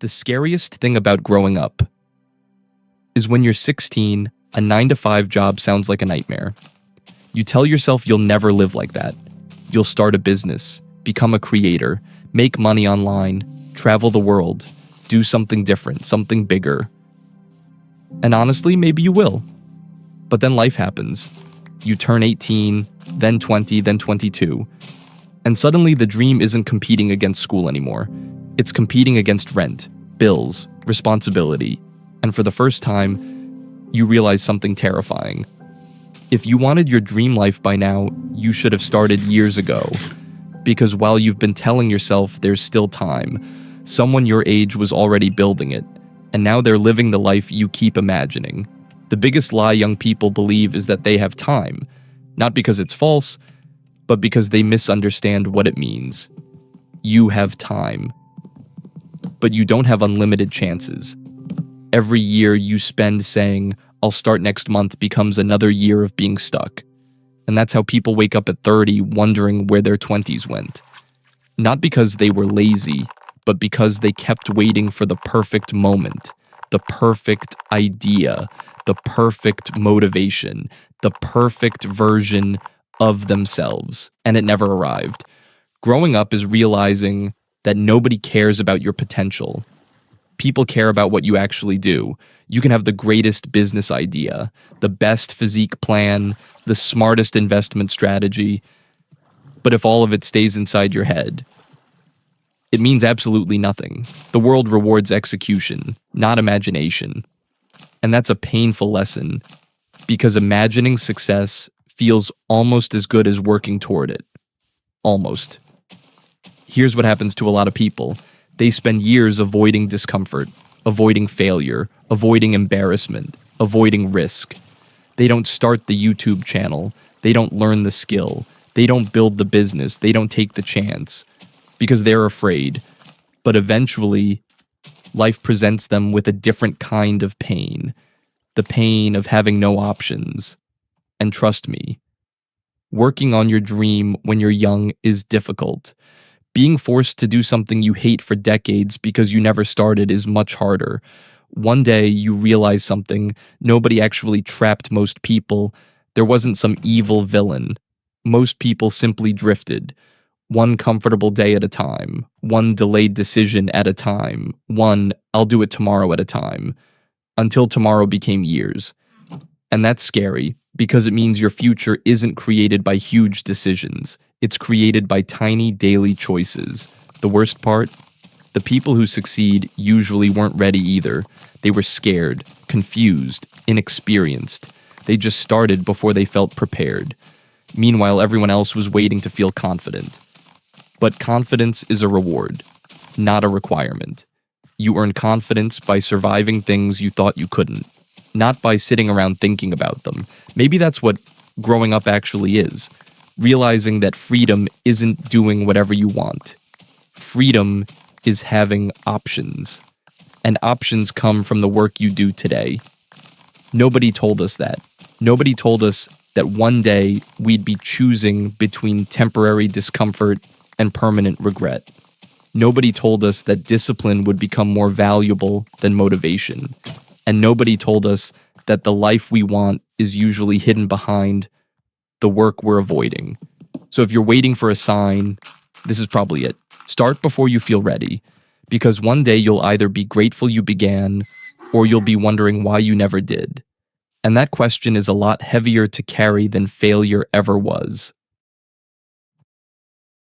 The scariest thing about growing up is when you're 16, a 9-to-5 job sounds like a nightmare. You tell yourself you'll never live like that. You'll start a business, become a creator, make money online, travel the world, do something different, something bigger. And honestly, maybe you will. But then life happens. You turn 18, then 20, then 22. And suddenly the dream isn't competing against school anymore. It's competing against rent, bills, responsibility. And for the first time, you realize something terrifying. If you wanted your dream life by now, you should have started years ago. Because while you've been telling yourself there's still time, someone your age was already building it, and now they're living the life you keep imagining. The biggest lie young people believe is that they have time, not because it's false, but because they misunderstand what it means. You have time, but you don't have unlimited chances. Every year you spend saying, "I'll start next month," becomes another year of being stuck. And that's how people wake up at 30 wondering where their 20s went. Not because they were lazy, but because they kept waiting for the perfect moment, the perfect idea, the perfect motivation, the perfect version of themselves, and it never arrived. Growing up is realizing that nobody cares about your potential. People care about what you actually do. You can have the greatest business idea, the best physique plan, the smartest investment strategy, but if all of it stays inside your head, it means absolutely nothing. The world rewards execution, not imagination. And that's a painful lesson, because imagining success feels almost as good as working toward it. Almost. Here's what happens to a lot of people. They spend years avoiding discomfort, avoiding failure, avoiding embarrassment, avoiding risk. They don't start the YouTube channel. They don't learn the skill. They don't build the business. They don't take the chance because they're afraid. But eventually, life presents them with a different kind of pain. The pain of having no options. And trust me, working on your dream when you're young is difficult. Being forced to do something you hate for decades because you never started is much harder. One day you realize something. Nobody actually trapped most people. There wasn't some evil villain. Most people simply drifted. One comfortable day at a time. One delayed decision at a time. One "I'll do it tomorrow" at a time. Until tomorrow became years. And that's scary because it means your future isn't created by huge decisions. It's created by tiny daily choices. The worst part? The people who succeed usually weren't ready either. They were scared, confused, inexperienced. They just started before they felt prepared. Meanwhile, everyone else was waiting to feel confident. But confidence is a reward, not a requirement. You earn confidence by surviving things you thought you couldn't, not by sitting around thinking about them. Maybe that's what growing up actually is. Realizing that freedom isn't doing whatever you want. Freedom is having options. And options come from the work you do today. Nobody told us that. Nobody told us that one day we'd be choosing between temporary discomfort and permanent regret. Nobody told us that discipline would become more valuable than motivation. And nobody told us that the life we want is usually hidden behind the work we're avoiding. So if you're waiting for a sign, this is probably it. Start before you feel ready, because one day you'll either be grateful you began, or you'll be wondering why you never did. And that question is a lot heavier to carry than failure ever was.